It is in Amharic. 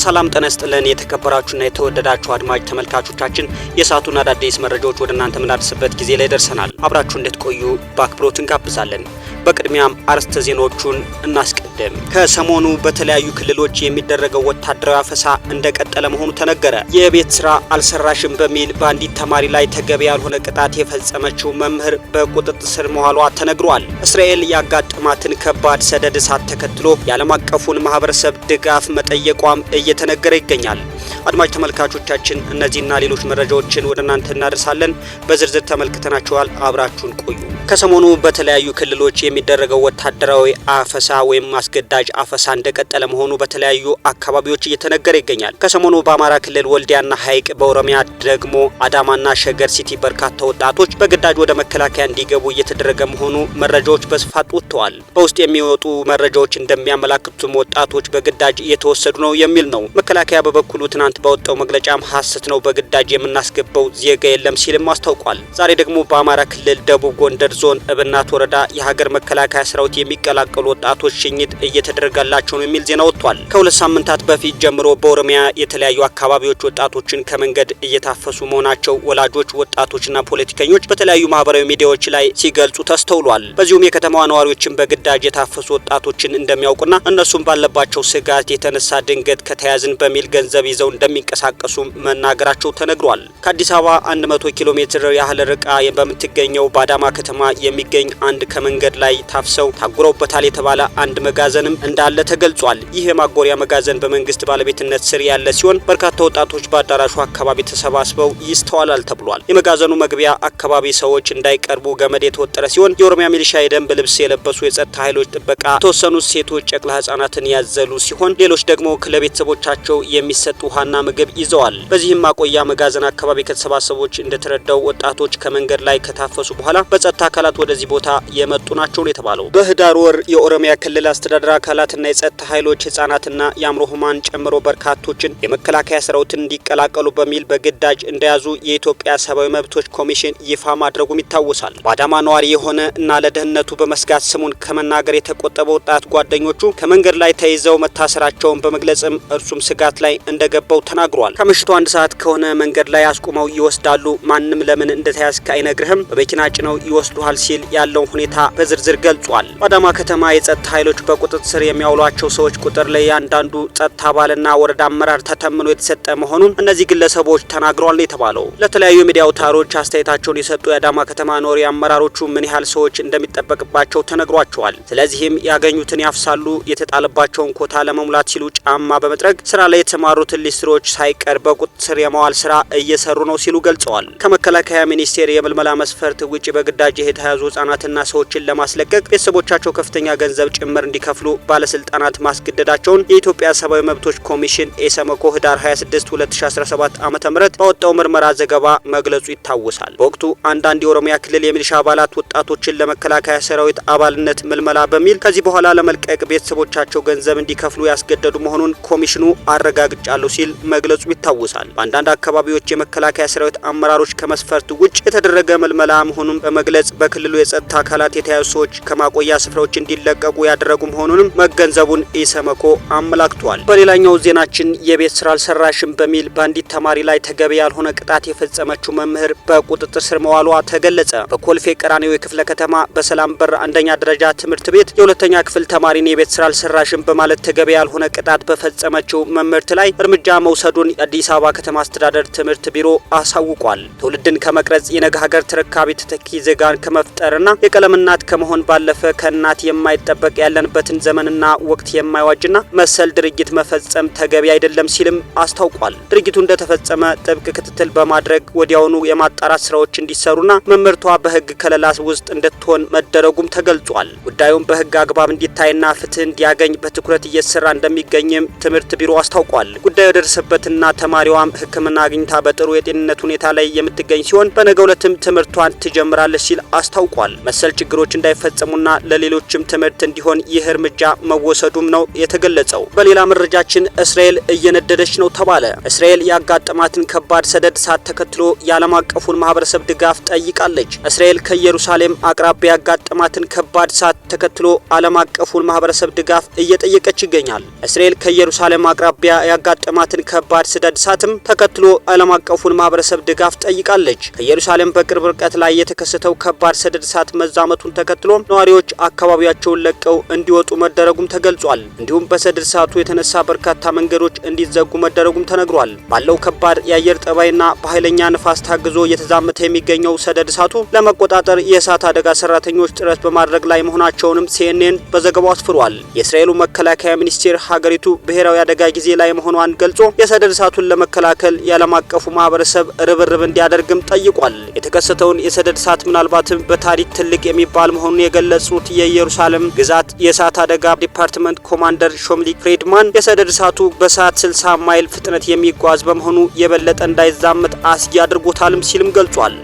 ሰላም ጤና ይስጥልን የተከበራችሁና የተወደዳችሁ አድማጭ ተመልካቾቻችን የሰዓቱን አዳዲስ መረጃዎች ወደ እናንተ የምናደርስበት ጊዜ ላይ ደርሰናል። አብራችሁ እንድትቆዩ በአክብሮት እንጋብዛለን። በቅድሚያም አርዕስተ ዜናዎቹን እናስቀድም። ከሰሞኑ በተለያዩ ክልሎች የሚደረገው ወታደራዊ አፈሳ እንደቀጠለ መሆኑ ተነገረ። የቤት ስራ አልሰራሽም በሚል በአንዲት ተማሪ ላይ ተገቢ ያልሆነ ቅጣት የፈጸመችው መምህር በቁጥጥር ስር መዋሏ ተነግሯል። እስራኤል ያጋጠማትን ከባድ ሰደድ እሳት ተከትሎ የዓለም አቀፉን ማህበረሰብ ድጋፍ መጠየቋም እየተነገረ ይገኛል። አድማጭ ተመልካቾቻችን እነዚህና ሌሎች መረጃዎችን ወደ እናንተ እናደርሳለን። በዝርዝር ተመልክተናቸዋል። አብራችሁን ቆዩ። ከሰሞኑ በተለያዩ ክልሎች የሚደረገው ወታደራዊ አፈሳ ወይም አስገዳጅ አፈሳ እንደቀጠለ መሆኑ በተለያዩ አካባቢዎች እየተነገረ ይገኛል። ከሰሞኑ በአማራ ክልል ወልዲያና ሐይቅ፣ በኦሮሚያ ደግሞ አዳማና ሸገር ሲቲ በርካታ ወጣቶች በግዳጅ ወደ መከላከያ እንዲገቡ እየተደረገ መሆኑ መረጃዎች በስፋት ወጥተዋል። በውስጥ የሚወጡ መረጃዎች እንደሚያመላክቱም ወጣቶች በግዳጅ እየተወሰዱ ነው የሚል ነው። መከላከያ በበኩሉ ትናንት ባወጣው መግለጫም ሐሰት ነው፣ በግዳጅ የምናስገባው ዜጋ የለም ሲልም አስታውቋል። ዛሬ ደግሞ በአማራ ክልል ደቡብ ጎንደር ዞን እብናት ወረዳ የሀገር መከላከያ ሰራዊት የሚቀላቀሉ ወጣቶች ሽኝት እየተደረገላቸው ነው የሚል ዜና ወጥቷል። ከሁለት ሳምንታት በፊት ጀምሮ በኦሮሚያ የተለያዩ አካባቢዎች ወጣቶችን ከመንገድ እየታፈሱ መሆናቸው ወላጆች፣ ወጣቶችና ፖለቲከኞች በተለያዩ ማህበራዊ ሚዲያዎች ላይ ሲገልጹ ተስተውሏል። በዚሁም የከተማዋ ነዋሪዎችን በግዳጅ የታፈሱ ወጣቶችን እንደሚያውቁና እነሱም ባለባቸው ስጋት የተነሳ ድንገት ከተያዝን በሚል ገንዘብ ይዘው እንደሚንቀሳቀሱ መናገራቸው ተነግሯል። ከአዲስ አበባ 100 ኪሎ ሜትር ያህል ርቃ በምትገኘው በአዳማ ከተማ የሚገኝ አንድ ከመንገድ ላይ ታፍሰው ታጉረውበታል የተባለ አንድ መጋዘንም እንዳለ ተገልጿል። ይህ የማጎሪያ መጋዘን በመንግስት ባለቤትነት ስር ያለ ሲሆን በርካታ ወጣቶች በአዳራሹ አካባቢ ተሰባስበው ይስተዋላል ተብሏል። የመጋዘኑ መግቢያ አካባቢ ሰዎች እንዳይቀርቡ ገመድ የተወጠረ ሲሆን የኦሮሚያ ሚሊሻ የደንብ ልብስ የለበሱ የጸጥታ ኃይሎች ጥበቃ፣ የተወሰኑ ሴቶች ጨቅላ ህጻናትን ያዘሉ ሲሆን ሌሎች ደግሞ ለቤተሰቦቻቸው የሚሰጡ ውሃና ምግብ ይዘዋል። በዚህም ማቆያ መጋዘን አካባቢ ከተሰባሰቦች እንደተረዳው ወጣቶች ከመንገድ ላይ ከታፈሱ በኋላ በጸጥታ አካላት ወደዚህ ቦታ የመጡ ናቸው የተባለው። በህዳር ወር የኦሮሚያ ክልል አስተዳደር አካላትና የጸጥታ ኃይሎች ህጻናትና የአእምሮ ህሙማን ጨምሮ በርካቶችን የመከላከያ ሰራዊትን እንዲቀላቀሉ በሚል በግዳጅ እንደያዙ የኢትዮጵያ ሰብአዊ መብቶች ኮሚሽን ይፋ ማድረጉም ይታወሳል። በአዳማ ነዋሪ የሆነ እና ለደህንነቱ በመስጋት ስሙን ከመናገር የተቆጠበ ወጣት ጓደኞቹ ከመንገድ ላይ ተይዘው መታሰራቸውን በመግለጽም እርሱም ስጋት ላይ እንደገባው ተናግሯል። ከምሽቱ 1 ሰዓት ከሆነ መንገድ ላይ አስቁመው ይወስዳሉ። ማንም ለምን እንደተያዝከ አይነግርህም፣ በመኪና ጭነው ይወስዱሃል ሲል ያለው ሁኔታ በዝርዝር ገልጿል። በአዳማ ከተማ የጸጥታ ኃይሎች በቁጥጥር ስር የሚያውሏቸው ሰዎች ቁጥር ለእያንዳንዱ ጸጥታ አባልና ወረዳ አመራር ተተምኖ የተሰጠ መሆኑን እነዚህ ግለሰቦች ተናግረዋል የተባለው። ለተለያዩ ሚዲያ አውታሮች አስተያየታቸውን የሰጡ የአዳማ ከተማ ኖሪ አመራሮቹ ምን ያህል ሰዎች እንደሚጠበቅባቸው ተነግሯቸዋል። ስለዚህም ያገኙትን ያፍሳሉ፣ የተጣለባቸውን ኮታ ለመሙላት ሲሉ ጫማ በመጥረግ ስራ ላይ የተሰማሩትን ሊስትሮች ሳይቀር በቁጥጥር ስር የማዋል ስራ እየሰሩ ነው ሲሉ ገልጸዋል። ከመከላከያ ሚኒስቴር የምልመላ መስፈርት ውጪ በግዳጅ የተያዙ ህጻናትና ሰዎችን ለማስለቀቅ ቤተሰቦቻቸው ከፍተኛ ገንዘብ ጭምር እንዲከፍሉ ባለስልጣናት ማስገደዳቸውን የኢትዮጵያ ሰብአዊ መብቶች ኮሚሽን ኢሰመኮ ህዳር 26 2017 ዓ.ም ባወጣው ምርመራ ዘገባ መግለጹ ይታወሳል። በወቅቱ አንዳንድ የኦሮሚያ ክልል የሚሊሻ አባላት ወጣቶችን ለመከላከያ ሰራዊት አባልነት ምልመላ በሚል ከዚህ በኋላ ለመልቀቅ ቤተሰቦቻቸው ገንዘብ እንዲከፍሉ ያስገደዱ መሆኑን ኮሚሽኑ አረጋግጫለሁ ሲል መግለጹ ይታወሳል። በአንዳንድ አካባቢዎች የመከላከያ ሰራዊት አመራሮች ከመስፈርት ውጭ የተደረገ ምልመላ መሆኑን በመግለጽ በክልሉ የጸጥታ አካላት የተያዙ ሰዎች ከማቆያ ስፍራዎች እንዲለቀቁ ያደረጉ መሆኑንም መገንዘቡን ኢሰመኮ አመላክቷል። በሌላኛው ዜናችን የቤት ስራ አልሰራሽም በሚል በአንዲት ተማሪ ላይ ተገቢ ያልሆነ ቅጣት የፈጸመችው መምህር በቁጥጥር ስር መዋሏ ተገለጸ። በኮልፌ ቀራኒዮ የክፍለ ከተማ በሰላም በር አንደኛ ደረጃ ትምህርት ቤት የሁለተኛ ክፍል ተማሪን የቤት ስራ አልሰራሽም በማለት ተገቢ ያልሆነ ቅጣት በፈጸመችው መምህርት ላይ እርምጃ መውሰዱን የአዲስ አበባ ከተማ አስተዳደር ትምህርት ቢሮ አሳውቋል። ትውልድን ከመቅረጽ የነገ ሀገር ተረካቢ ተተኪ ዜጋን ከመፍጠርና የቀለም እናት ከመሆን ባለፈ ከእናት የማይጠበቅ ያለንበትን ዘመንና ወቅት የማይዋጅና መሰል ድርጊት መፈጸም ተገቢ አይደለም ሲልም አስታውቋል። ድርጊቱ እንደተፈጸመ ጥብቅ ክትትል በማድረግ ወዲያውኑ የማጣራት ስራዎች እንዲሰሩና መምህርቷ በህግ ከለላ ውስጥ እንድትሆን መደረጉም ተገልጿል። ጉዳዩም በህግ አግባብ እንዲታይና ፍትህ እንዲያገኝ በትኩረት እየተሰራ እንደሚገኝም ትምህርት ቢሮ አስታውቋል። ጉዳዩ የደረሰበትና ተማሪዋም ሕክምና አግኝታ በጥሩ የጤንነት ሁኔታ ላይ የምትገኝ ሲሆን በነገው ዕለትም ትምህርቷን ትጀምራለች ሲል አስታውቋል። መሰል ችግሮች እንዳይፈጸሙና ለሌሎችም ትምህርት እንዲሆን ይህ እርምጃ መወሰዱም ነው የተገለጸው። በሌላ መረጃችን እስራኤል እየነደደች ነው ተባለ። እስራኤል ያጋጠማትን ከባድ ሰደድ እሳት ተከትሎ የዓለም አቀፉን ማህበረሰብ ድጋፍ ጠይቃለች። እስራኤል ከኢየሩሳሌም አቅራቢያ ያጋጠማትን ከባድ እሳት ተከትሎ ዓለም አቀፉን ማህበረሰብ ድጋፍ እየጠየቀች ይገኛል። እስራኤል ከኢየሩሳሌም አቅራቢያ ያጋጠማትን ከባድ ሰደድ እሳትም ተከትሎ ዓለም አቀፉን ማህበረሰብ ድጋፍ ጠይቃለች። ከኢየሩሳሌም በቅርብ ርቀት ላይ የተከሰተው ከባድ ሰደድ እሳት መዛመቱን ተከትሎ ነዋሪዎች አካባቢያቸውን ለቀው እንዲወጡ መደረጉም ተገልጿል። እንዲሁም በሰደድ እሳቱ የተነሳ በርካታ መንገዶች እንዲዘጉ መደረጉም ተነግሯል። ባለው ከባድ የአየር ጠባይና በኃይለኛ ንፋስ ታግዞ እየተዛመተ የሚገኘው ሰደድ እሳቱ ለመቆጣጠር የእሳት አደጋ ሰራተኞች ጥረት በማድረግ ላይ መሆናቸውንም ሲኤንኤን በዘገባው አስፍሯል። የእስራኤሉ መከላከያ ሚኒስቴር ሀገሪቱ ብሔራዊ አደጋ ጊዜ ላይ መሆኗን ገልጾ የሰደድ እሳቱን ለመከላከል የዓለም አቀፉ ማህበረሰብ ርብርብ እንዲያደርግም ጠይቋል። የተከሰተውን የሰደድ እሳት ምናልባትም በታሪክ ትልቅ የሚባል መሆኑን የገለጹት የኢየሩሳሌም ግዛት የእሳት አደጋ ዲፓርትመንት ኮማንደር ሾምሊ ፍሬድማን የሰደድ እሳቱ በሰዓት 60 ማይል ፍጥነት የሚጓዝ በመሆኑ የበለጠ እንዳይዛመት አስጊ አድርጎታልም ሲልም ገልጿል።